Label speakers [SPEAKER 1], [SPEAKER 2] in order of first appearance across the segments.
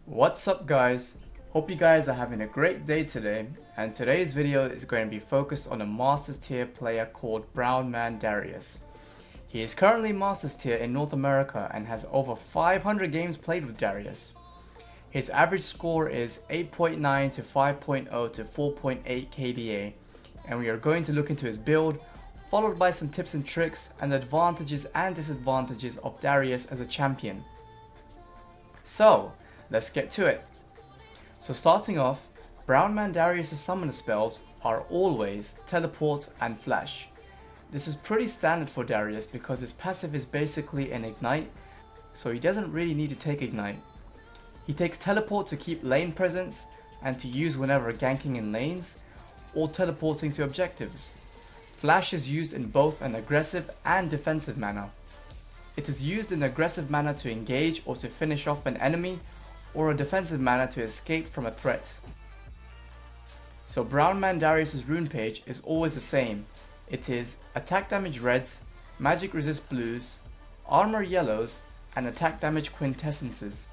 [SPEAKER 1] What's up guys? Hope you guys are having a great day today, and today's video is going to be focused on a Masters tier player called Brown Man Darius. He is currently Masters tier in North America and has over 500 games played with Darius. His average score is 8.9 to 5.0 to 4.8 KDA, and we are going to look into his build, followed by some tips and tricks and the advantages and disadvantages of Darius as a champion. So, let's get to it. So starting off, Brown Man Darius' summoner spells are always Teleport and Flash. This is pretty standard for Darius because his passive is basically an Ignite, so he doesn't really need to take Ignite. He takes Teleport to keep lane presence and to use whenever ganking in lanes or teleporting to objectives. Flash is used in both an aggressive and defensive manner. It is used in aggressive manner to engage or to finish off an enemy, or a defensive manner to escape from a threat. So Brown Man Darius' rune page is always the same. It is attack damage reds, magic resist blues, armor yellows, and attack damage quintessences.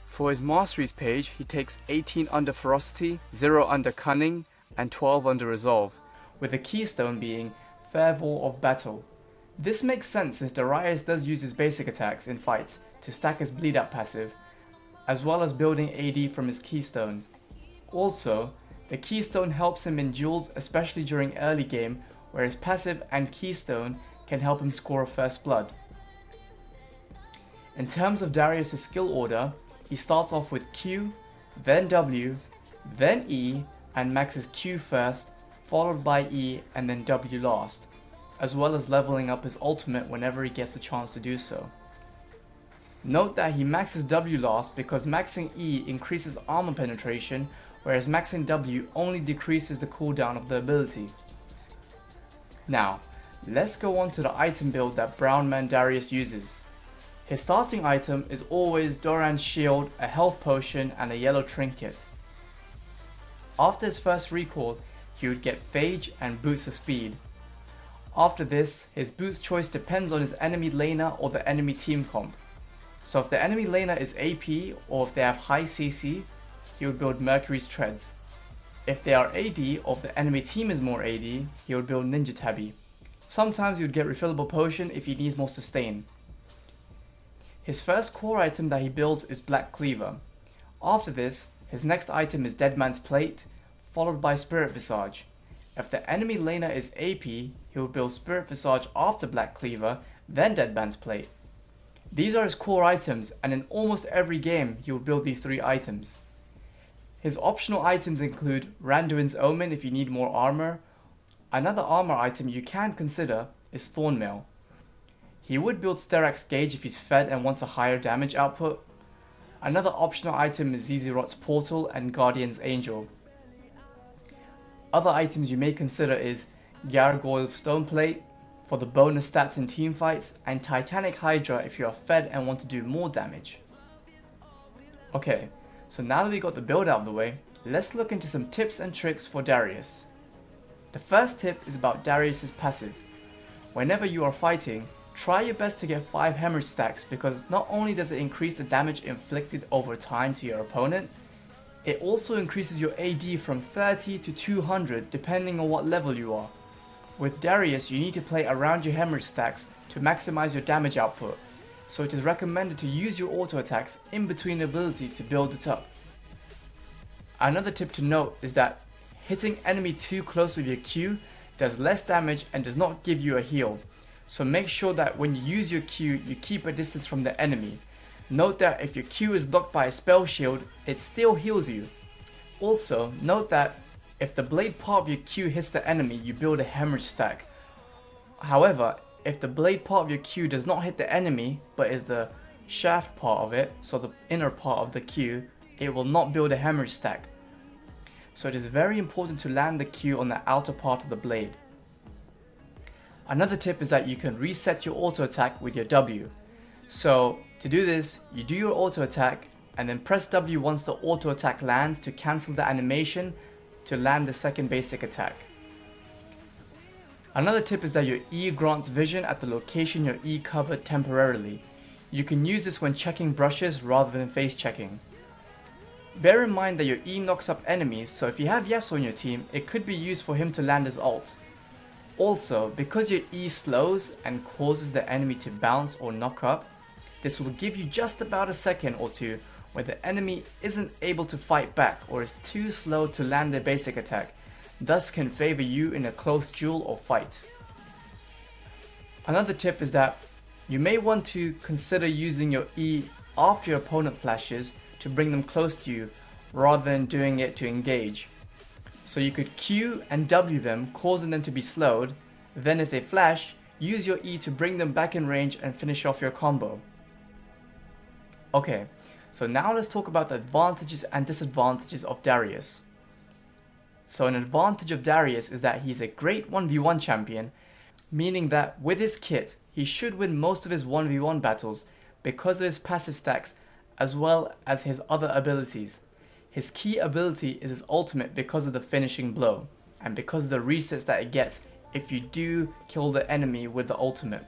[SPEAKER 1] For his masteries page, he takes 18 under ferocity, 0 under cunning, and 12 under resolve, with the keystone being Fervor of Battle. This makes sense since Darius does use his basic attacks in fights to stack his bleed up passive, as well as building AD from his keystone. Also, the keystone helps him in duels, especially during early game, where his passive and keystone can help him score a first blood. In terms of Darius' skill order, he starts off with Q, then W, then E, and maxes Q first, followed by E and then W last, as well as leveling up his ultimate whenever he gets a chance to do so. Note that he maxes W last because maxing E increases armor penetration, whereas maxing W only decreases the cooldown of the ability. Now, let's go on to the item build that Brown Man Darius uses. His starting item is always Doran's shield, a health potion, and a yellow trinket. After his first recall, he would get Phage and boots of speed. After this, his boots choice depends on his enemy laner or the enemy team comp. So if the enemy laner is AP or if they have high CC, he would build Mercury's Treads. If they are AD or if the enemy team is more AD, he would build Ninja Tabby. Sometimes he would get refillable potion if he needs more sustain. His first core item that he builds is Black Cleaver. After this, his next item is Dead Man's Plate, followed by Spirit Visage. If the enemy laner is AP, he will build Spirit Visage after Black Cleaver, then Dead Man's Plate. These are his core items, and in almost every game he will build these 3 items. His optional items include Randuin's Omen if you need more armor. Another armor item you can consider is Thornmail. He would build Sterak's Gauge if he's fed and wants a higher damage output. Another optional item is Zizirot's Portal and Guardian's Angel. Other items you may consider is Gargoyle's Stoneplate for the bonus stats in teamfights, and Titanic Hydra if you are fed and want to do more damage. Okay, so now that we got the build out of the way, let's look into some tips and tricks for Darius. The first tip is about Darius' passive. Whenever you are fighting, try your best to get 5 hemorrhage stacks because not only does it increase the damage inflicted over time to your opponent, it also increases your AD from 30 to 200 depending on what level you are. With Darius, you need to play around your hemorrhage stacks to maximize your damage output, so it is recommended to use your auto attacks in between abilities to build it up. Another tip to note is that hitting enemy too close with your Q does less damage and does not give you a heal, so make sure that when you use your Q, you keep a distance from the enemy. Note that if your Q is blocked by a spell shield, it still heals you. Also, note that if the blade part of your Q hits the enemy, you build a hemorrhage stack. However, if the blade part of your Q does not hit the enemy, but is the shaft part of it, so the inner part of the Q, it will not build a hemorrhage stack. So it is very important to land the Q on the outer part of the blade. Another tip is that you can reset your auto attack with your W. So to do this, you do your auto attack and then press W once the auto attack lands to cancel the animation to land the second basic attack. Another tip is that your E grants vision at the location your E covered temporarily. You can use this when checking brushes rather than face checking. Bear in mind that your E knocks up enemies, so if you have Yasuo on your team, it could be used for him to land his ult. Also, because your E slows and causes the enemy to bounce or knock up, this will give you just about a second or two where the enemy isn't able to fight back or is too slow to land their basic attack, thus can favor you in a close duel or fight. Another tip is that you may want to consider using your E after your opponent flashes to bring them close to you rather than doing it to engage. So you could Q and W them, causing them to be slowed, then if they flash, use your E to bring them back in range and finish off your combo. Okay, so now let's talk about the advantages and disadvantages of Darius. So an advantage of Darius is that he's a great 1v1 champion, meaning that with his kit, he should win most of his 1v1 battles because of his passive stacks as well as his other abilities. His key ability is his ultimate because of the finishing blow, and because of the resets that it gets if you do kill the enemy with the ultimate.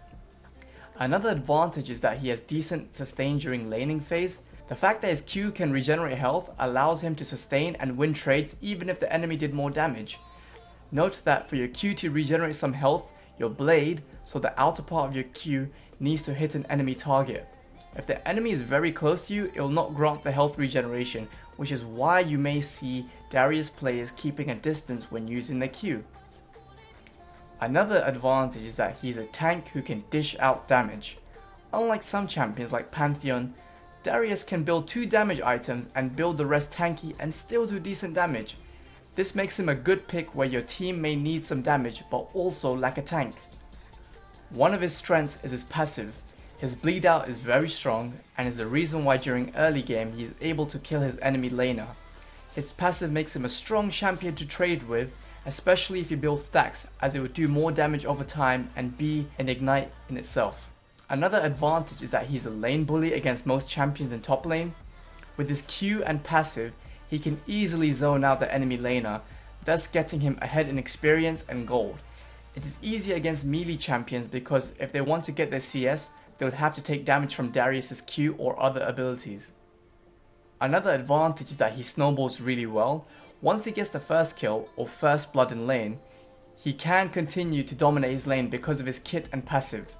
[SPEAKER 1] Another advantage is that he has decent sustain during laning phase. The fact that his Q can regenerate health allows him to sustain and win trades even if the enemy did more damage. Note that for your Q to regenerate some health, your blade, so the outer part of your Q, needs to hit an enemy target. If the enemy is very close to you, it will not grant the health regeneration, which is why you may see Darius players keeping a distance when using the Q. Another advantage is that he's a tank who can dish out damage. Unlike some champions like Pantheon, Darius can build 2 damage items and build the rest tanky and still do decent damage. This makes him a good pick where your team may need some damage but also lack a tank. One of his strengths is his passive. His bleed out is very strong and is the reason why during early game he is able to kill his enemy laner. His passive makes him a strong champion to trade with, especially if you build stacks, as it would do more damage over time and be an ignite in itself. Another advantage is that he's a lane bully against most champions in top lane. With his Q and passive, he can easily zone out the enemy laner, thus getting him ahead in experience and gold. It is easier against melee champions because if they want to get their CS, they would have to take damage from Darius's Q or other abilities. Another advantage is that he snowballs really well. Once he gets the first kill or first blood in lane, he can continue to dominate his lane because of his kit and passive.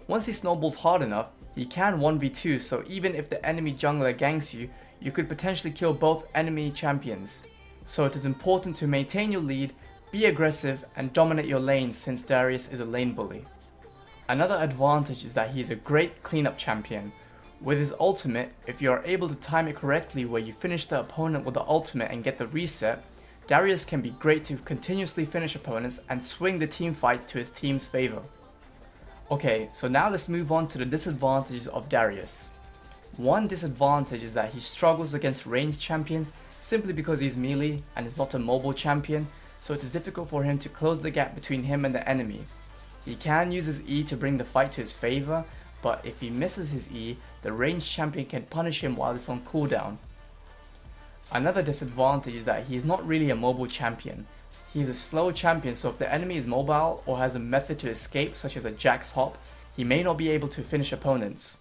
[SPEAKER 1] Once he snowballs hard enough, he can 1v2, so even if the enemy jungler ganks you, you could potentially kill both enemy champions. So it is important to maintain your lead, be aggressive and dominate your lane since Darius is a lane bully. Another advantage is that he is a great cleanup champion. With his ultimate, if you are able to time it correctly where you finish the opponent with the ultimate and get the reset, Darius can be great to continuously finish opponents and swing the team fights to his team's favor. Okay, so now let's move on to the disadvantages of Darius. One disadvantage is that he struggles against ranged champions simply because he's melee and is not a mobile champion, so it is difficult for him to close the gap between him and the enemy. He can use his E to bring the fight to his favor, but if he misses his E, the ranged champion can punish him while it's on cooldown. Another disadvantage is that he is not really a mobile champion. He is a slow champion, so if the enemy is mobile or has a method to escape such as a Jax hop, he may not be able to finish opponents.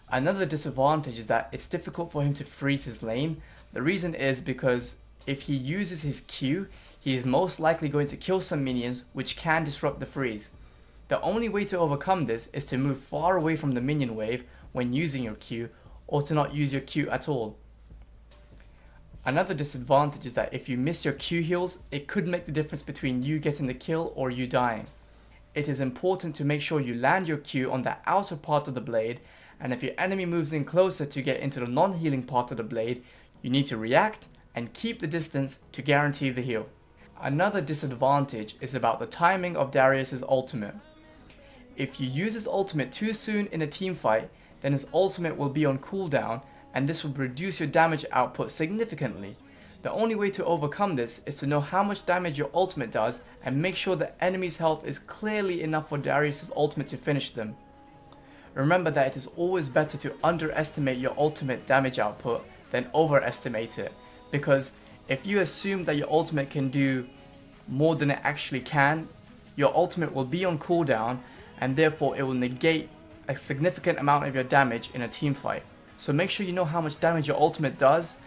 [SPEAKER 1] Another disadvantage is that it's difficult for him to freeze his lane. The reason is because if he uses his Q, he is most likely going to kill some minions which can disrupt the freeze. The only way to overcome this is to move far away from the minion wave when using your Q, or to not use your Q at all. Another disadvantage is that if you miss your Q heals, it could make the difference between you getting the kill or you dying. It is important to make sure you land your Q on the outer part of the blade, and if your enemy moves in closer to get into the non-healing part of the blade, you need to react and keep the distance to guarantee the heal. Another disadvantage is about the timing of Darius's ultimate. If you use his ultimate too soon in a team fight, then his ultimate will be on cooldown and this will reduce your damage output significantly. The only way to overcome this is to know how much damage your ultimate does and make sure the enemy's health is clearly enough for Darius's ultimate to finish them. Remember that it is always better to underestimate your ultimate damage output than overestimate it, because if you assume that your ultimate can do more than it actually can, your ultimate will be on cooldown and therefore it will negate a significant amount of your damage in a team fight. So make sure you know how much damage your ultimate does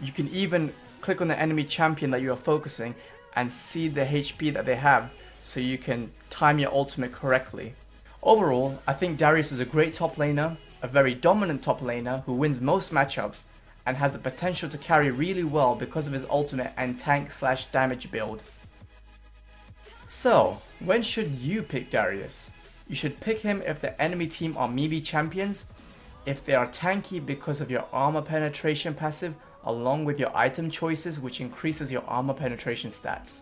[SPEAKER 1] You can even click on the enemy champion that you are focusing and see the HP that they have so you can time your ultimate correctly. Overall, I think Darius is a great top laner, a very dominant top laner who wins most matchups and has the potential to carry really well because of his ultimate and tank/damage build. So, when should you pick Darius? You should pick him if the enemy team are melee champions, if they are tanky because of your armor penetration passive along with your item choices which increases your armor penetration stats.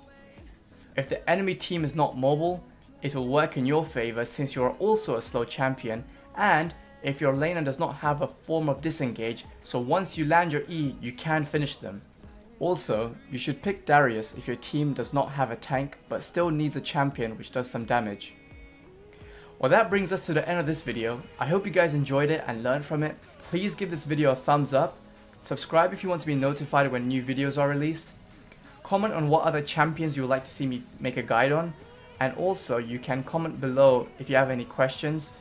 [SPEAKER 1] If the enemy team is not mobile, it will work in your favor since you are also a slow champion, and if your laner does not have a form of disengage, so once you land your E, you can finish them. Also, you should pick Darius if your team does not have a tank but still needs a champion which does some damage. Well, that brings us to the end of this video. I hope you guys enjoyed it and learned from it. Please give this video a thumbs up, subscribe if you want to be notified when new videos are released, comment on what other champions you would like to see me make a guide on, and also you can comment below if you have any questions.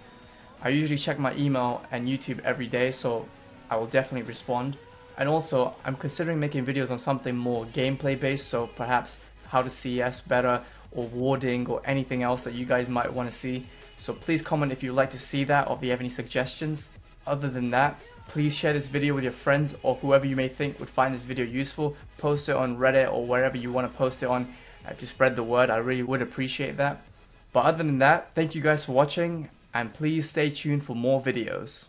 [SPEAKER 1] I usually check my email and YouTube every day, so I will definitely respond. And also, I'm considering making videos on something more gameplay based, so perhaps how to CS better or warding or anything else that you guys might want to see. So please comment if you'd like to see that or if you have any suggestions. Other than that, please share this video with your friends or whoever you may think would find this video useful. Post it on Reddit or wherever you want to post it on to spread the word. I really would appreciate that. But other than that, thank you guys for watching and please stay tuned for more videos.